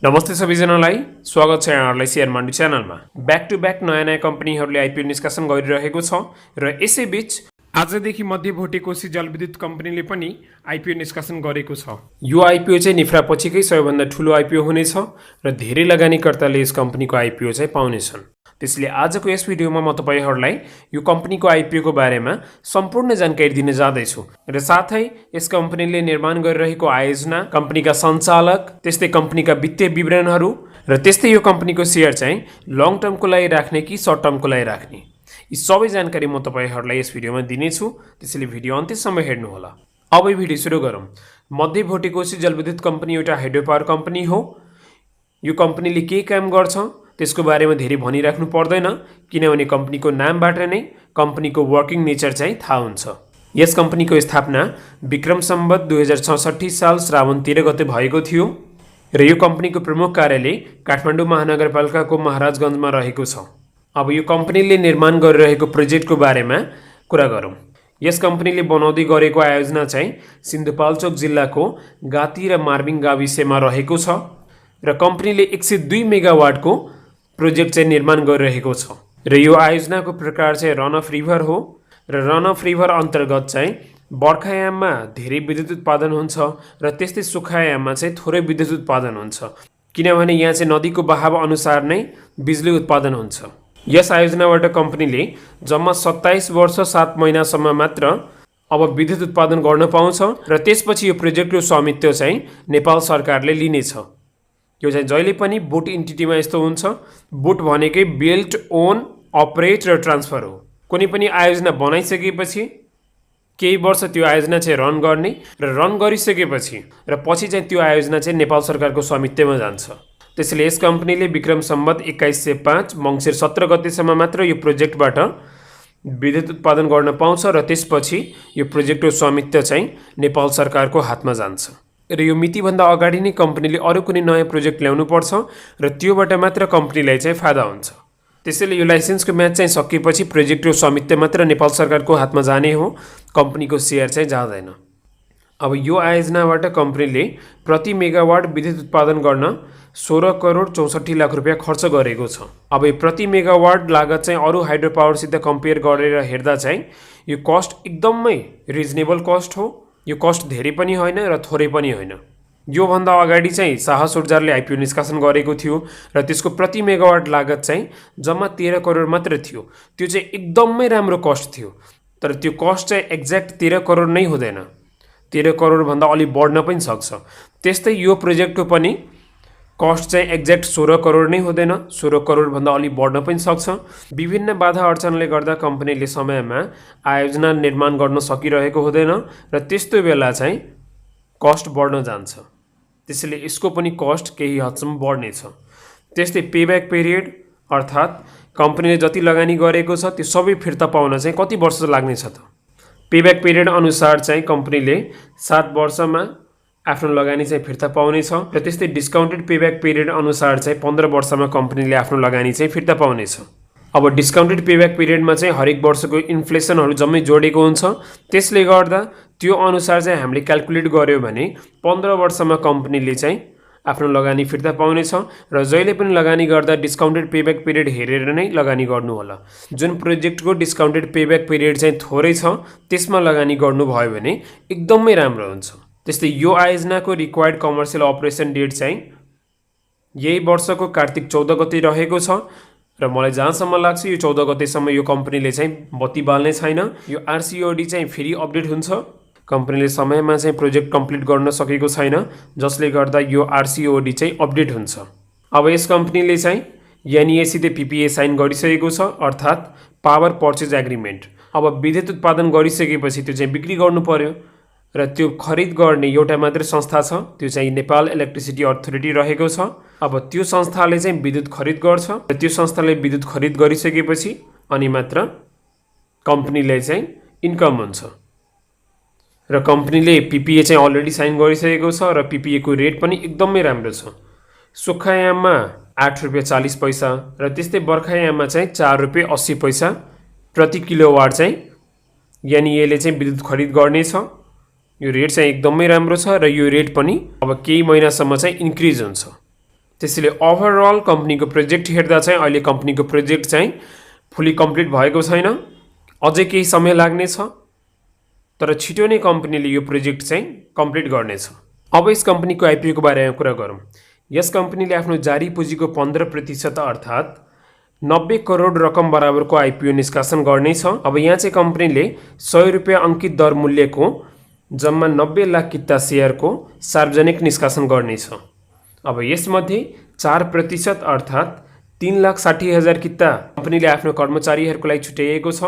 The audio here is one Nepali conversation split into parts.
नमस्ते सबैजनालाई स्वागत छ यहाँहरूलाई शेयर मन्डी च्यानलमा। ब्याक टु ब्याक नयाँ नयाँ कम्पनीहरूले आइपिओ निष्कासन गरिरहेको छ र यसैबीच आजदेखि मध्य भोटेकोशी जलविद्युत कम्पनीले पनि आइपिओ निष्कासन गरेको छ। यो आइपिओ चाहिँ निफ्रापछिकै सबैभन्दा ठुलो आइपिओ हुनेछ र धेरै लगानीकर्ताले यस कम्पनीको आइपिओ चाहिँ पाउनेछन्। त्यसैले आजको यस भिडियोमा म तपाईहरुलाई यो कम्पनीको आइपिओ को बारेमा सम्पूर्ण जानकारी दिन जाँदैछु र साथै यस कम्पनीले निर्माण गरिरहेको आयोजना, कम्पनीका सञ्चालक, त्यस्तै कम्पनीका वित्तीय विवरणहरू र त्यस्तै यो कम्पनीको शेयर चाहिँ लङ टर्मको लागि राख्ने कि सर्ट टर्मको लागि राख्ने, यी सबै जानकारी म तपाईहरुलाई यस भिडियोमा दिनेछु। त्यसैले भिडियो अन्त्यसम्म हेर्नु होला। अब यो भिडियो सुरु गरौँ। मध्य भोटेकोशी जलविद्युत कम्पनी एउटा हाइड्रो पावर कम्पनी हो। यो कम्पनीले के काम गर्छ त्यसको बारेमा धेरै भनिराख्नु पर्दैन, किनभने कम्पनीको नामबाट नै कम्पनीको वर्किङ नेचर चाहिँ थाहा हुन्छ। यस कम्पनीको स्थापना विक्रम सम्वत 2066 साल श्रावण 13 गते भएको थियो र यो कम्पनीको प्रमुख कार्यालय काठमाडौँ महानगरपालिकाको महाराजगञ्जमा रहेको छ। अब यो कम्पनीले निर्माण गरिरहेको प्रोजेक्टको बारेमा कुरा गरौँ। यस कम्पनीले बनाउँदै गरेको आयोजना चाहिँ सिन्धुपाल्चोक जिल्लाको गाती र मार्बिङ गाविसमा रहेको छ र कम्पनीले 102 मेगावाटको प्रोजेक्ट चाहिँ निर्माण गरिरहेको छ र यो आयोजनाको प्रकार चाहिँ रन अफ रिभर हो र रन अफ रिभर अन्तर्गत चाहिँ बर्खायाममा धेरै विद्युत उत्पादन हुन्छ र त्यस्तै सुखायाममा चाहिँ थोरै विद्युत उत्पादन हुन्छ, किनभने यहाँ चाहिँ नदीको बहाव अनुसार नै बिजुली उत्पादन हुन्छ। यस आयोजनाबाट कम्पनीले जम्मा 27 वर्ष 7 महिनासम्म मात्र अब विद्युत उत्पादन गर्न पाउँछ र त्यसपछि यो प्रोजेक्टको स्वामित्व चाहिँ नेपाल सरकारले लिनेछ। यो चाहिँ जहिले पनि बोट इन्टिटीमा यस्तो हुन्छ। बोट भनेकै बिल्ट, ओन, अपरेट र ट्रान्सफर हो। कुनै पनि आयोजना बनाइसकेपछि केही वर्ष त्यो आयोजना चाहिँ रन गर्ने र रन गरिसकेपछि र पछि चाहिँ त्यो आयोजना चाहिँ नेपाल सरकारको स्वामित्वमा जान्छ। त्यसैले यस कम्पनीले विक्रम सम्वत 2105 मङ्सिर 17 गतेसम्म मात्र यो प्रोजेक्टबाट विद्युत उत्पादन गर्न पाउँछ र त्यसपछि यो प्रोजेक्टको स्वामित्व चाहिँ नेपाल सरकारको हातमा जान्छ र यो मितिभन्दा अगाडि नै कम्पनीले अरू कुनै नयाँ प्रोजेक्ट ल्याउनु पर्छ र त्योबाट मात्र कम्पनीलाई चाहिँ फाइदा हुन्छ। त्यसैले यो लाइसेन्सको म्याच चाहिँ सकिएपछि प्रोजेक्टको स्वामित्व मात्र नेपाल सरकारको हातमा जाने हो, कम्पनीको शेयर चाहिँ जाँदैन। अब यो आयोजनाबाट कम्पनीले प्रति मेगावाट विद्युत उत्पादन गर्न 16 करोड 64 लाख रुपियाँ खर्च गरेको छ। अब यो प्रति मेगावाट लागत चाहिँ अरू हाइड्रो पावरसित कम्पेयर गरेर हेर्दा चाहिँ यो कस्ट एकदमै रिजनेबल कस्ट हो। यो कस्ट धेरै पनि होइन र थोरै पनि होइन। योभन्दा अगाडि चाहिँ साहस ऊर्जाले आइपिओ निष्कासन गरेको थियो र त्यसको प्रति मेगावाट लागत चाहिँ जम्मा 13 करोड मात्र थियो। त्यो चाहिँ एकदमै राम्रो कस्ट थियो, तर त्यो कस्ट चाहिँ एक्ज्याक्ट 13 करोड नै हुँदैन, 13 करोडभन्दा अलि बढ्न पनि सक्छ। त्यस्तै यो प्रोजेक्टको पनि कस्ट चाहिँ एक्ज्याक्ट 16 करोड नै हुँदैन, 16 करोडभन्दा अलि बढ्न पनि सक्छ। विभिन्न बाधा अडचनले गर्दा कम्पनीले समयमा आयोजना निर्माण गर्न सकिरहेको हुँदैन र त्यस्तो बेला चाहिँ कस्ट बढ्न जान्छ। त्यसैले यसको पनि कस्ट केही हदसम्म बढ्नेछ। त्यस्तै पेब्याक पिरियड अर्थात् कम्पनीले जति लगानी गरेको छ त्यो सबै फिर्ता पाउन चाहिँ कति वर्ष लाग्नेछ त? पेब्याक पिरियड अनुसार चाहिँ कम्पनीले 7 वर्षमा आफ्नो लगानी चाहिँ फिर्ता पाउनेछ र त्यस्तै डिस्काउन्टेड पेब्याक पिरियड अनुसार चाहिँ 15 वर्षमा कम्पनीले आफ्नो लगानी चाहिँ फिर्ता पाउनेछ। अब डिस्काउन्टेड पेब्याक पिरियडमा चाहिँ हरेक वर्षको इन्फ्लेसनहरू जम्मै जोडेको हुन्छ। त्यसले गर्दा त्यो अनुसार चाहिँ हामीले क्याल्कुलेट गर्यो भने 15 वर्षमा कम्पनीले चाहिँ आफ्नो लगानी फिर्ता पाउनेछ र जहिले पनि लगानी गर्दा डिस्काउन्टेड पेब्याक पिरियड हेरेर नै लगानी गर्नु होला। जुन प्रोजेक्टको डिस्काउन्टेड पेब्याक पिरियड चाहिँ थोरै छ त्यसमा लगानी गर्नुभयो भने एकदमै राम्रो हुन्छ। त्यस्तै यो आयोजनाको रिक्वायर्ड कमर्सियल अपरेसन डेट चाहिँ यही वर्षको कार्तिक 14 गते रहेको छ र मलाई जहाँसम्म लाग्छ यो 14 गतेसम्म यो कम्पनीले चाहिँ बत्ती बाल्ने छैन। यो आरसिओडी चाहिँ फेरि अपडेट हुन्छ। कम्पनीले समयमा चाहिँ प्रोजेक्ट कम्प्लिट गर्न सकेको छैन, जसले गर्दा यो आरसिओडी चाहिँ अपडेट हुन्छ। अब यस कम्पनीले चाहिँ एनइएसित पिपिए साइन गरिसकेको छ, अर्थात् पावर पर्चेज एग्रिमेन्ट। अब विद्युत उत्पादन गरिसकेपछि त्यो चाहिँ बिक्री गर्नु पर्यो र त्यो खरिद गर्ने एउटा मात्र संस्था छ, त्यो चाहिँ नेपाल इलेक्ट्रिसिटी अथोरिटी रहेको छ। अब त्यो संस्थाले चाहिँ विद्युत खरिद गर्छ र त्यो संस्थाले विद्युत खरिद गरिसकेपछि अनि मात्र कम्पनीलाई चाहिँ इन्कम हुन्छ र कम्पनीले पिपिए चाहिँ अलरेडी साइन गरिसकेको छ र पिपिए को रेट पनि एकदमै राम्रो छ। सुखायाममा 8 रुपियाँ 40 पैसा र त्यस्तै बर्खायाममा चाहिँ 4 रुपियाँ 80 पैसा प्रति किलोवाट चाहिँ एनइएले चाहिँ विद्युत खरिद गर्नेछ। यो रेट चाहिँ एकदमै राम्रो छ र यो रेट पनि अब केही महिनासम्म चाहिँ इन्क्रिज हुन्छ। त्यसैले ओभरअल कम्पनीको प्रोजेक्ट हेर्दा चाहिँ अहिले कम्पनीको प्रोजेक्ट चाहिँ फुल्ली कम्प्लिट भएको छैन, अझै केही समय लाग्नेछ, तर छिटो नै कम्पनीले यो प्रोजेक्ट चाहिँ कम्प्लिट गर्नेछ। अब यस कम्पनीको आइपिओको बारेमा कुरा गरौँ। यस कम्पनीले आफ्नो जारी पुँजीको 15% अर्थात् 90 करोड रकम बराबरको आइपिओ निष्कासन गर्नेछ। अब यहाँ चाहिँ कम्पनीले 100 रुपियाँ अंकित दर मूल्यको जम्मा 90 लाख किता सेयरको सार्वजनिक निष्कासन गर्नेछ। अब यसमध्ये 4% अर्थात् 3,60,000 किता कम्पनीले आफ्नो कर्मचारीहरूको लागि छुट्याइएको छ।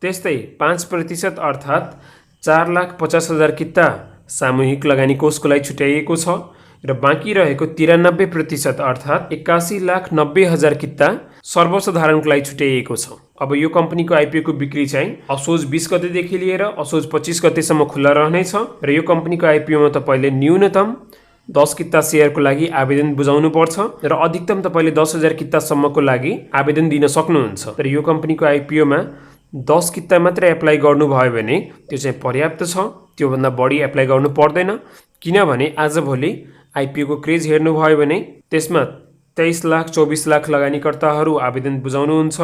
त्यस्तै 5% अर्थात् 4,50,000 किता सामूहिक लगानी कोषको लागि छुट्याइएको छ र बाँकी रहेको 93% अर्थात् 81,90,000 किता सर्वसाधारणको लागि छुट्याइएको छ। अब यो कम्पनीको आइपिओको बिक्री चाहिँ असोज 20 गतेदेखि लिएर असोज 25 गतेसम्म खुल्ला रहनेछ र यो कम्पनीको आइपिओमा तपाईँले न्यूनतम 10 किता सेयरको लागि आवेदन बुझाउनु पर्छ र अधिकतम तपाईँले 10,000 कितासम्मको लागि आवेदन दिन सक्नुहुन्छ। तर यो कम्पनीको आइपिओमा 10 किता मात्रै एप्लाई गर्नुभयो भने त्यो चाहिँ पर्याप्त छ, त्योभन्दा बढी एप्लाई गर्नु पर्दैन। किनभने आजभोलि आइपिओको क्रेज हेर्नुभयो भने त्यसमा 23 लाख 24 लाख लगानीकर्ताहरू आवेदन बुझाउनुहुन्छ,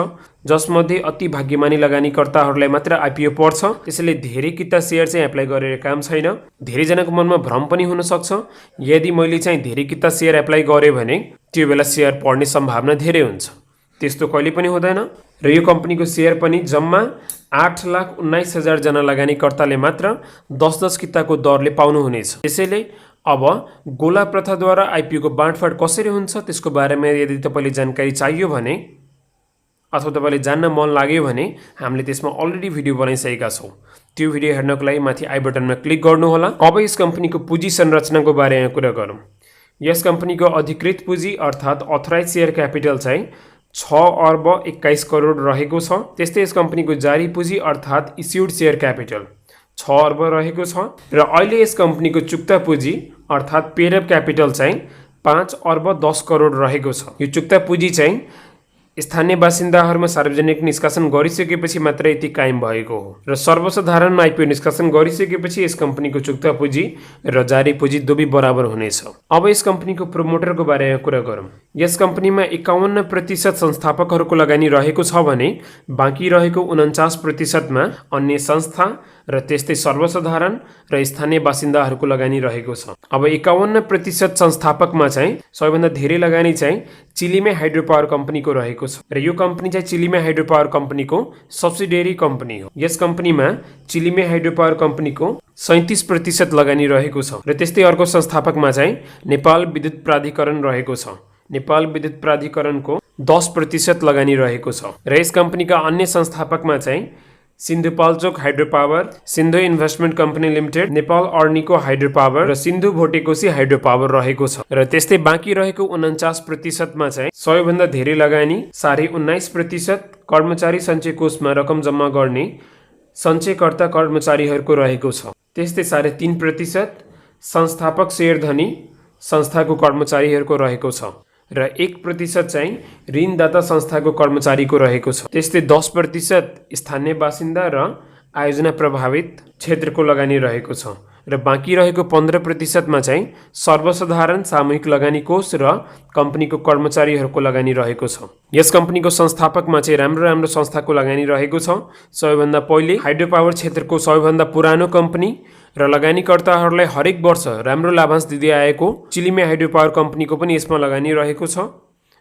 जसमध्ये अति भाग्यमानी लगानीकर्ताहरूलाई मात्र आइपिओ पर्छ। त्यसैले धेरै किता सेयर चाहिँ एप्लाई गरेर काम छैन। धेरैजनाको मनमा भ्रम पनि हुन सक्छ, यदि मैले चाहिँ धेरै किता सेयर एप्लाई गरेँ भने त्यो बेला सेयर पढ्ने सम्भावना धेरै हुन्छ। त्यस्तो कहिले पनि हुँदैन र यो कम्पनीको सेयर पनि जम्मा 8,19,000 जना लगानीकर्ताले मात्र 10-10 किताको दरले पाउनुहुनेछ। त्यसैले अब गोला प्रथाद्वारा आइपिओको बाँडफाँड कसरी हुन्छ त्यसको बारेमा यदि तपाईँले जानकारी चाहियो भने अथवा तपाईँले जान्न मन लाग्यो भने हामीले त्यसमा अलरेडी भिडियो बनाइसकेका छौँ। त्यो भिडियो हेर्नको लागि माथि आई बटनमा क्लिक गर्नुहोला। अब यस कम्पनीको पुँजी संरचनाको बारेमा कुरा गरौँ। यस कम्पनीको अधिकृत पुँजी अर्थात् अथराइज सेयर क्यापिटल चाहिँ 6 अर्ब 21 करोड रहेको छ। त्यस्तै यस कम्पनीको जारी पुँजी अर्थात् इस्युड सेयर क्यापिटल 6 अर्ब रहेको छ र अहिले यस कम्पनीको चुक्ता पुँजी अर्थात् पेड अप क्यापिटल चाहिँ 5 अर्ब 10 करोड रहेको छ। यो चुक्ता पुँजी चाहिँ स्थानीय बासिन्दाहरूमा सार्वजनिक निष्कासन गरिसकेपछि मात्र यति कायम भएको हो र सर्वसाधारण आइपिओ निष्कासन गरिसकेपछि यस कम्पनीको चुक्ता पुँजी र जारी पुँजी दुवै बराबर हुनेछ। अब यस कम्पनीको प्रोमोटरको बारेमा कुरा गरौँ। यस कम्पनीमा 51% संस्थापकहरूको लगानी रहेको छ भने बाँकी रहेको 49% मा अन्य संस्था र त्यस्तै सर्वसाधारण र स्थानीय बासिन्दाहरूको लगानी रहेको छ। अब 51% संस्थापकमा चाहिँ सबैभन्दा धेरै लगानी चाहिँ चिलिमे हाइड्रो पावर कम्पनीको रहेको छ र यो कम्पनी चाहिँ चिलिमे हाइड्रो पावर कम्पनीको सब्सिडियरी कम्पनी हो। यस कम्पनीमा चिलिमे हाइड्रो पावर कम्पनीको 37% लगानी रहेको छ र त्यस्तै अर्को संस्थापकमा चाहिँ नेपाल विद्युत प्राधिकरण रहेको छ। नेपाल विद्युत प्राधिकरणको 10% लगानी रहेको छ र यस कम्पनीका अन्य संस्थापकमा चाहिँ Sindhupalchok hydro power, Sindhu investment company limited, Nepal Arniko hydro power र सिन्धु भोटेकोसी हाइड्रो पावर रहेको छ र त्यस्तै बाँकी रहेको 49% मा चाहिँ सबैभन्दा धेरै लगानी 19.5% कर्मचारी सञ्चय कोषमा रकम जम्मा गर्ने सञ्चयकर्ता कर्मचारीहरूको रहेको छ। त्यस्तै 3.5% संस्थापक शेयरधनी संस्थाको कर्मचारीहरूको रहेको छ र 1% चाहिँ ऋणदाता संस्थाको कर्मचारीको रहेको छ। त्यस्तै 10% स्थानीय बासिन्दा र आयोजना प्रभावित क्षेत्रको लगानी रहेको छ र बाँकी रहेको 15% मा चाहिँ सर्वसाधारण सामूहिक लगानी कोष र कम्पनीको कर्मचारीहरूको लगानी रहेको छ। यस कम्पनीको संस्थापकमा चाहिँ राम्रो संस्थाको लगानी रहेको छ। सबैभन्दा पहिले हाइड्रो पावर क्षेत्रको सबैभन्दा पुरानो कम्पनी र लगानीकर्ताहरूलाई हरेक वर्ष राम्रो लाभांश दिँदै आएको चिलिमे हाइड्रो पावर कम्पनीको पनि यसमा लगानी रहेको छ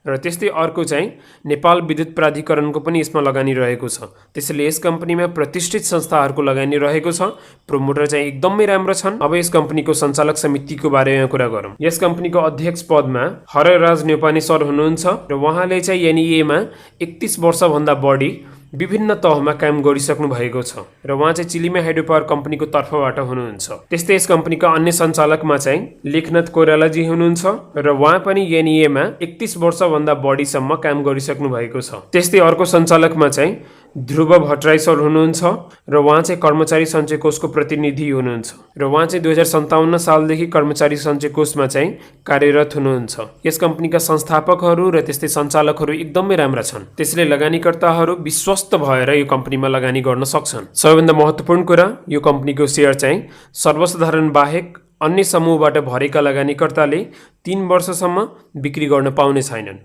र त्यस्तै अर्को चाहिँ नेपाल विद्युत प्राधिकरणको पनि यसमा लगानी रहेको छ। त्यसैले यस कम्पनीमा प्रतिष्ठित संस्थाहरूको लगानी रहेको छ। प्रोमोटर चाहिँ एकदमै राम्रो छन्। अब यस कम्पनीको सञ्चालक समितिको बारेमा कुरा गरौँ। यस कम्पनीको अध्यक्ष पदमा हरराज न्यौपाने सर हुनुहुन्छ र उहाँले चाहिँ एनइएमा 31 वर्षभन्दा बढी विभिन्न तहमा काम गरिसक्नु भएको छ र उहाँ चाहिँ चिलिमे हाइड्रो पावर कम्पनीको तर्फबाट हुनुहुन्छ। त्यस्तै यस कम्पनीका अन्य सञ्चालकमा चाहिँ लेखनाथ कोइरालाजी हुनुहुन्छ र उहाँ पनि एनइएमा 31 वर्षभन्दा बढीसम्म काम गरिसक्नु भएको छ। त्यस्तै अर्को सञ्चालकमा चाहिँ ध्रुव भट्टराई सर हुनुहुन्छ र उहाँ चाहिँ कर्मचारी सञ्चय कोषको प्रतिनिधि हुनुहुन्छ र उहाँ चाहिँ 2057 सालदेखि कर्मचारी सञ्चय कोषमा चाहिँ कार्यरत हुनुहुन्छ। यस कम्पनीका संस्थापकहरू र त्यस्तै सञ्चालकहरू एकदमै राम्रा छन्, त्यसैले लगानीकर्ताहरू विश्वस्त भएर यो कम्पनीमा लगानी गर्न सक्छन्। सबैभन्दा महत्त्वपूर्ण कुरा, यो कम्पनीको सेयर चाहिँ सर्वसाधारण बाहेक अन्य समूहबाट भरेका लगानीकर्ताले 3 वर्षसम्म बिक्री गर्न पाउने छैनन्।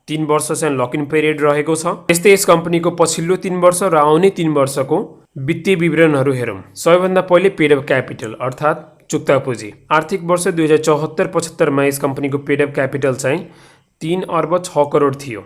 3 वर्ष चाहिँ लक इन पिरियड रहेको छ। त्यस्तै यस कम्पनीको पछिल्लो 3 वर्ष र आउने 3 वर्षको वित्तीय विवरणहरू हेरौँ। सबैभन्दा पहिले पेड अप क्यापिटल अर्थात् चुक्ता पुँजी। आर्थिक वर्ष 2074-75 मा यस कम्पनीको पेड अप क्यापिटल चाहिँ 3 अर्ब 6 करोड थियो।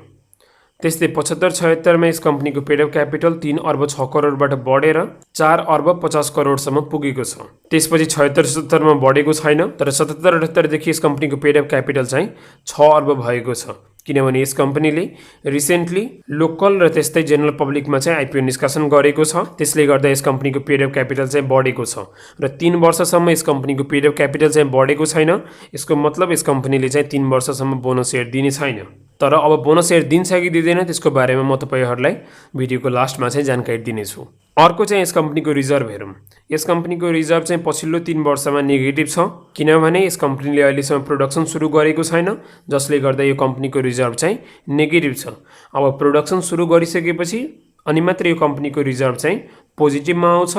त्यस्तै 75-76 मा यस कम्पनीको पेड अप क्यापिटल 3 अर्ब 6 करोडबाट बढेर 4 अर्ब 50 करोडसम्म पुगेको छ। त्यसपछि 76-77 मा बढेको छैन, तर 77-78 देखि यस कम्पनीको पेड अप क्यापिटल चाहिँ 6 अर्ब भएको छ, किनभने यस कम्पनीले रिसेन्टली लोकल र त्यस्तै जेनरल पब्लिकमा चाहिँ आइपिओ निष्कासन गरेको छ। त्यसले गर्दा यस कम्पनीको पेड अप क्यापिटल चाहिँ बढेको छ र 3 वर्षसम्म यस कम्पनीको पेड अप क्यापिटल चाहिँ बढेको छैन। यसको मतलब यस कम्पनीले चाहिँ 3 वर्षसम्म बोनस सेयर दिने छैन। तर अब बोनस सेयर दिन्छ कि दिँदैन त्यसको बारेमा म तपाईहरुलाई भिडियोको लास्टमा चाहिँ जानकारी दिनेछु। अर्को चाहिँ यस कम्पनीको रिजर्भ हेरौँ। यस कम्पनीको रिजर्भ चाहिँ पछिल्लो 3 वर्षमा नेगेटिभ छ, किनभने यस कम्पनीले अहिलेसम्म प्रोडक्सन सुरु गरेको छैन, जसले गर्दा यो कम्पनीको रिजर्भ चाहिँ नेगेटिभ छ। अब प्रोडक्सन सुरु गरिसकेपछि अनि मात्र यो कम्पनीको रिजर्भ चाहिँ पोजिटिभमा आउँछ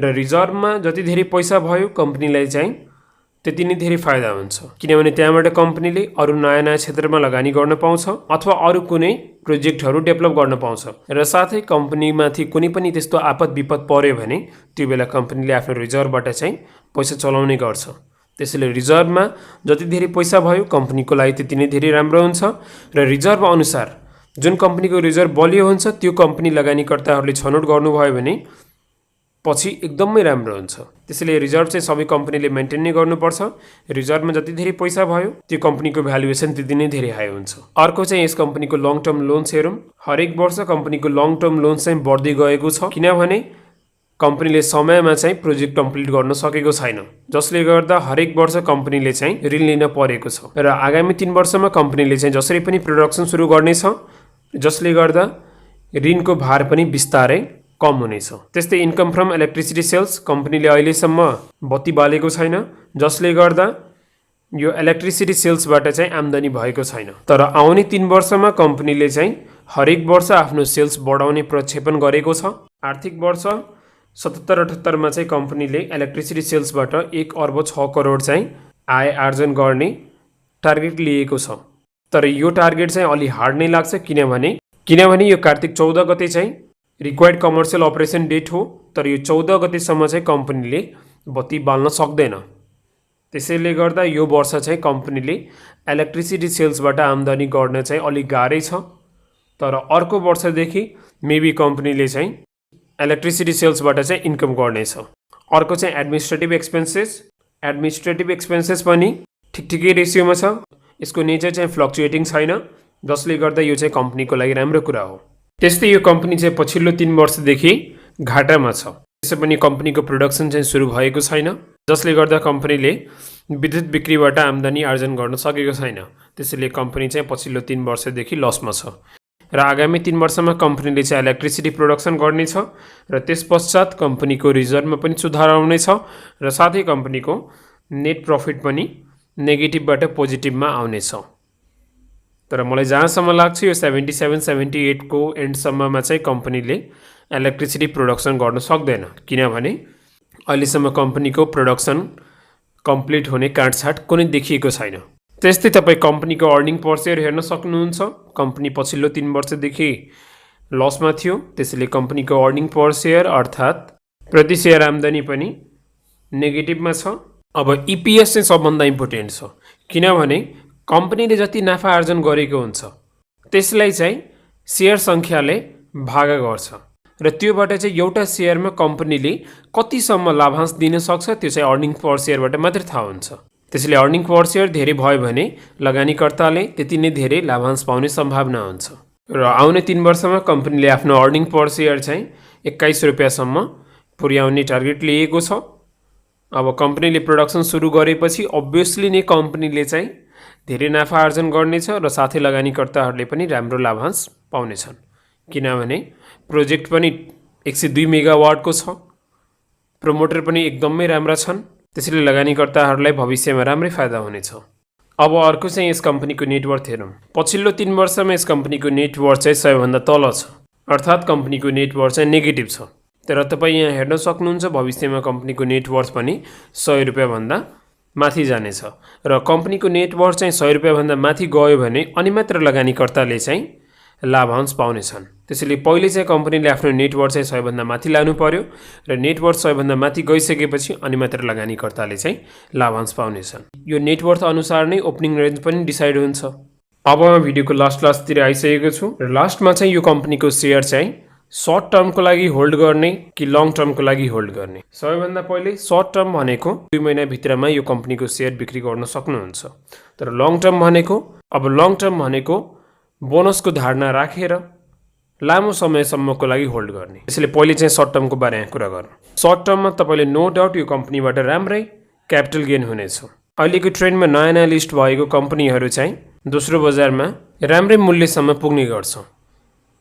र रिजर्भमा जति धेरै पैसा भयो कम्पनीलाई चाहिँ त्यति नै धेरै फाइदा हुन्छ, किनभने त्यहाँबाट कम्पनीले अरू नयाँ क्षेत्रमा लगानी गर्न पाउँछ अथवा अरू कुनै प्रोजेक्टहरू डेभलप गर्न पाउँछ र साथै कम्पनीमाथि कुनै पनि त्यस्तो आपद विपद पर्यो भने त्यो बेला कम्पनीले आफ्नो रिजर्भबाट चाहिँ पैसा चलाउने गर्छ। त्यसैले रिजर्भमा जति धेरै पैसा भयो कम्पनीको लागि त्यति नै धेरै राम्रो हुन्छ र रिजर्भ अनुसार जुन कम्पनीको रिजर्भ बलियो हुन्छ त्यो कम्पनी लगानीकर्ताहरूले छनौट गर्नुभयो भने पछि एकदमै राम्रो हुन्छ। त्यसैले रिजर्भ चाहिँ सबै कम्पनीले मेन्टेन नै गर्नुपर्छ। रिजर्भमा जति धेरै पैसा भयो त्यो कम्पनीको भ्यालुएसन त्यति नै धेरै हाई हुन्छ। अर्को चाहिँ यस कम्पनीको लङ टर्म लोन्स हेरौँ। हरेक वर्ष कम्पनीको लङ टर्म लोन्स चाहिँ बढ्दै गएको छ, किनभने कम्पनीले समयमा चाहिँ प्रोजेक्ट कम्प्लिट गर्न सकेको छैन, जसले गर्दा हरेक वर्ष कम्पनीले चाहिँ ऋण लिन परेको छ र आगामी 3 वर्षमा कम्पनीले चाहिँ जसरी पनि प्रोडक्सन सुरु गर्नेछ, जसले गर्दा ऋणको भार पनि बिस्तारै कम हुनेछ। त्यस्तै इन्कम फ्रम इलेक्ट्रिसिटी सेल्स कम्पनीले अहिलेसम्म बत्ती बालेको छैन, जसले गर्दा यो इलेक्ट्रिसिटी सेल्सबाट चाहिँ आम्दानी भएको छैन। तर आउने 3 वर्षमा कम्पनीले चाहिँ हरेक वर्ष आफ्नो सेल्स बढाउने प्रक्षेपण गरेको छ। आर्थिक वर्ष 77-78 मा चाहिँ कम्पनीले इलेक्ट्रिसिटी सेल्सबाट 1 अर्ब 6 करोड चाहिँ आय आर्जन गर्ने टार्गेट लिएको छ। तर यो टार्गेट चाहिँ अलि हार्ड नै लाग्छ, किनभने यो कार्तिक 14 गते चाहिँ रिक्वायर्ड कमर्सियल अपरेसन डेट हो, तर यो 14 गतेसम्म चाहिँ कम्पनीले बत्ती बाल्न सक्दैन। त्यसैले गर्दा यो वर्ष चाहिँ कम्पनीले इलेक्ट्रिसिटी सेल्सबाट आम्दानी गर्न चाहिँ अलि गाह्रै छ। तर अर्को वर्षदेखि मेबी कम्पनीले चाहिँ इलेक्ट्रिसिटी सेल्सबाट चाहिँ इन्कम गर्नेछ। अर्को चाहिँ एडमिनिस्ट्रेटिभ एक्सपेन्सेस पनि ठिकठिकै रेसियोमा छ। यसको नेचर चाहिँ फ्लक्चुएटिङ छैन, जसले गर्दा यो चाहिँ कम्पनीको लागि राम्रो कुरा हो। त्यस्तै यो कम्पनी चाहिँ पछिल्लो 3 वर्षदेखि घाटामा छ। त्यसै पनि कम्पनीको प्रोडक्सन चाहिँ सुरु भएको छैन, जसले गर्दा कम्पनीले विद्युत बिक्रीबाट आम्दानी आर्जन गर्न सकेको छैन। त्यसैले कम्पनी चाहिँ पछिल्लो 3 वर्षदेखि लसमा छ र आगामी 3 वर्षमा कम्पनीले चाहिँ इलेक्ट्रिसिटी प्रोडक्सन गर्नेछ र त्यस पश्चात कम्पनीको रिजर्भमा पनि सुधार आउनेछ र साथै कम्पनीको नेट प्रफिट पनि नेगेटिभबाट पोजिटिभमा आउनेछ। तर मलाई जहाँसम्म लाग्छ यो 77-78 को एन्डसम्ममा चाहिँ कम्पनीले इलेक्ट्रिसिटी प्रोडक्सन गर्न सक्दैन, किनभने अहिलेसम्म कम्पनीको प्रोडक्सन कम्प्लिट हुने काटछाट कुनै देखिएको छैन। त्यस्तै तपाईँ कम्पनीको अर्निङ पर सेयर हेर्न सक्नुहुन्छ। कम्पनी पछिल्लो 3 वर्षदेखि लसमा थियो, त्यसैले कम्पनीको अर्निङ पर सेयर अर्थात् प्रति सेयर आम्दानी पनि नेगेटिभमा छ। अब इपिएस चाहिँ सबभन्दा इम्पोर्टेन्ट छ, किनभने कम्पनीले जति नाफा आर्जन गरेको हुन्छ त्यसलाई चाहिँ सेयर सङ्ख्याले भागा गर्छ र त्योबाट चाहिँ एउटा सेयरमा कम्पनीले कतिसम्म लाभांश दिन सक्छ त्यो चाहिँ अर्निङ पर सेयरबाट मात्रै थाहा हुन्छ। त्यसैले अर्निङ पर सेयर धेरै भयो भने लगानीकर्ताले त्यति नै धेरै लाभांश पाउने सम्भावना हुन्छ र आउने 3 वर्षमा कम्पनीले आफ्नो अर्निङ पर सेयर चाहिँ 21 रुपैयाँसम्म पुर्याउने टार्गेट लिएको छ। अब कम्पनीले प्रोडक्सन सुरु गरेपछि अभियसली नै कम्पनीले चाहिँ धेरै नाफा आर्जन गर्नेछ र साथै लगानीकर्ताहरूले पनि राम्रो लाभांश पाउनेछन्, किनभने प्रोजेक्ट पनि 102 मेगावाटको छ, प्रमोटर पनि एकदमै राम्रा छन्, त्यसैले लगानीकर्ताहरूलाई भविष्यमा राम्रै फाइदा हुनेछ। अब अर्को चाहिँ यस कम्पनीको नेटवर्थ हेरौँ। पछिल्लो 3 वर्षमा यस कम्पनीको नेटवर्थ चाहिँ 100 भन्दा तल छ, अर्थात् कम्पनीको नेटवर्थ चाहिँ नेगेटिभ छ। तर तपाईँ यहाँ हेर्न सक्नुहुन्छ भविष्यमा कम्पनीको नेटवर्थ पनि 100 रुपियाँ भन्दा माथि जानेछ र कम्पनीको नेटवर्थ चाहिँ 100 रुपियाँ भन्दा माथि गयो भने अनि मात्र लगानीकर्ताले चाहिँ लाभांश पाउनेछन्। त्यसैले पहिले चाहिँ कम्पनीले आफ्नो नेटवर्थ चाहिँ 100 भन्दा माथि लानु पर्यो र नेटवर्थ 100 भन्दा माथि गइसकेपछि अनि मात्र लगानीकर्ताले चाहिँ लाभांश पाउनेछन्। यो नेटवर्थ अनुसार नै ओपनिङ रेन्ज पनि डिसाइड हुन्छ। अब म भिडियोको लास्टतिर आइसकेको छु र लास्टमा चाहिँ यो कम्पनीको सेयर चाहिँ सर्ट टर्मको लागि होल्ड गर्ने कि लङ टर्मको लागि होल्ड गर्ने। सबैभन्दा पहिले सर्ट टर्म भनेको 2 महिनाभित्रमा यो कम्पनीको सेयर बिक्री गर्न सक्नुहुन्छ। तर लङ टर्म भनेको बोनसको धारणा राखेर लामो समयसम्मको लागि होल्ड गर्ने। त्यसैले पहिले चाहिँ सर्ट टर्मको बारेमा कुरा गरौँ। सर्ट टर्ममा तपाईँले नो डाउट यो कम्पनीबाट राम्रै क्यापिटल गेन हुनेछ। अहिलेको ट्रेन्डमा नयाँ लिस्ट भएको कम्पनीहरू चाहिँ दोस्रो बजारमा राम्रै मूल्यसम्म पुग्ने गर्छ,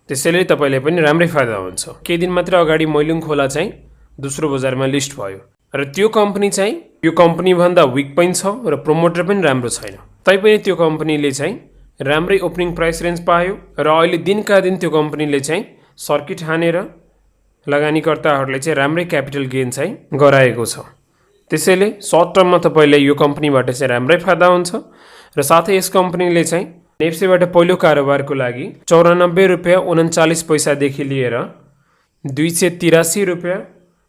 त्यसैले तपाईँले पनि राम्रै फाइदा हुन्छ। केही दिन मात्र अगाडि मैलुङ खोला चाहिँ दोस्रो बजारमा लिस्ट भयो र त्यो कम्पनी चाहिँ यो कम्पनीभन्दा विक पनि छ र प्रमोटर पनि राम्रो छैन। तैपनि त्यो कम्पनीले चाहिँ राम्रै ओपनिङ प्राइस रेन्ज पायो र अहिले दिनका दिन त्यो कम्पनीले चाहिँ सर्किट हानेर लगानीकर्ताहरूले चाहिँ राम्रै क्यापिटल गेन चाहिँ गराएको छ। त्यसैले सर्ट टर्ममा तपाईँले यो कम्पनीबाट चाहिँ राम्रै फाइदा हुन्छ र साथै यस कम्पनीले चाहिँ नेप्सेबाट पहिलो कारोबारको लागि 94 रुपियाँ 39 पैसादेखि लिएर 283 रुपियाँ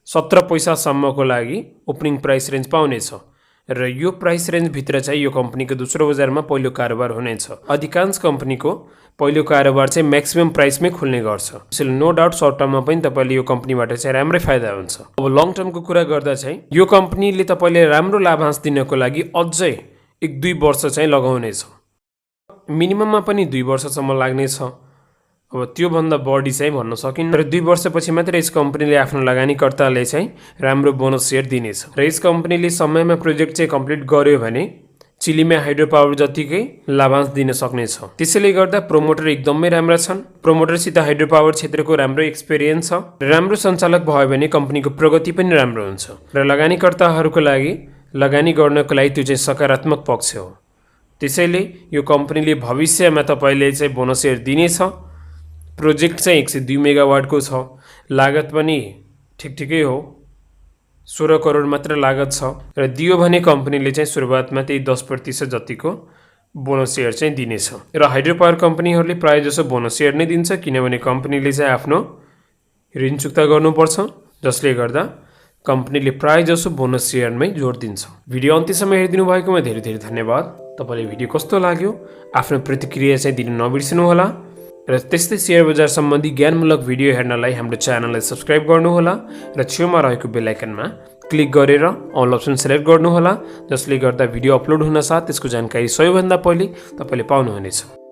17 पैसासम्मको लागि ओपनिङ प्राइस रेन्ज पाउनेछ र यो प्राइस रेन्जभित्र चाहिँ यो कम्पनीको दोस्रो बजारमा पहिलो कारोबार हुनेछ। अधिकांश कम्पनीको पहिलो कारोबार चाहिँ म्याक्सिमम प्राइसमै खुल्ने गर्छ। त्यसैले नो डाउट सर्ट टर्ममा पनि तपाईँले यो कम्पनीबाट चाहिँ राम्रै फाइदा हुन्छ। अब लङ टर्मको कुरा गर्दा चाहिँ यो कम्पनीले तपाईँले राम्रो लाभांश दिनको लागि अझै 1-2 वर्ष चाहिँ लगाउनेछ, मिनिमममा पनि 2 वर्षसम्म लाग्नेछ। अब त्योभन्दा बढी चाहिँ भन्न सकिन्न र 2 वर्षपछि मात्र यस कम्पनीले आफ्नो लगानीकर्ताले चाहिँ राम्रो बोनस सेयर दिनेछ र यस कम्पनीले समयमा प्रोजेक्ट चाहिँ कम्प्लिट गर्यो भने चिलीमा हाइड्रो पावर जतिकै लाभांश दिन सक्नेछ। त्यसैले गर्दा प्रोमोटर एकदमै राम्रा छन्। प्रोमोटरसित हाइड्रो पावर क्षेत्रको राम्रो एक्सपिरियन्स छ र राम्रो सञ्चालक भयो भने कम्पनीको प्रगति पनि राम्रो हुन्छ र लगानीकर्ताहरूको लागि लगानी गर्नको लागि त्यो चाहिँ सकारात्मक पक्ष हो। त्यसैले यो कम्पनीले भविष्यमा तपाईँले चाहिँ बोनस सेयर दिनेछ। प्रोजेक्ट चाहिँ 102 मेगावाटको छ, लागत पनि ठिकठिकै हो, 16 करोड मात्र लागत छ र दियो भने कम्पनीले चाहिँ सुरुवातमा त्यही 10% जतिको बोनस सेयर चाहिँ दिनेछ र हाइड्रो पावर कम्पनीहरूले प्रायः जसो बोनस सेयर नै दिन्छ, किनभने कम्पनीले चाहिँ आफ्नो ऋण चुक्ता गर्नुपर्छ, जसले गर्दा कम्पनीले प्रायः जसो बोनस सेयरमै जोड दिन्छ। भिडियो अन्त्यसम्म हेरिदिनु भएकोमा धेरै धेरै धन्यवाद। तपाईँले भिडियो कस्तो लाग्यो आफ्नो प्रतिक्रिया चाहिँ दिन नबिर्सनुहोला र त्यस्तै सेयर बजार सम्बन्धी ज्ञानमूलक भिडियो हेर्नलाई हाम्रो च्यानललाई सब्स्क्राइब गर्नुहोला र छेउमा रहेको बेल आइकनमा क्लिक गरेर अल अप्सन सेलेक्ट गर्नुहोला, जसले गर्दा भिडियो अपलोड हुन साथ त्यसको जानकारी सबैभन्दा पहिले तपाईँले पाउनुहुनेछ।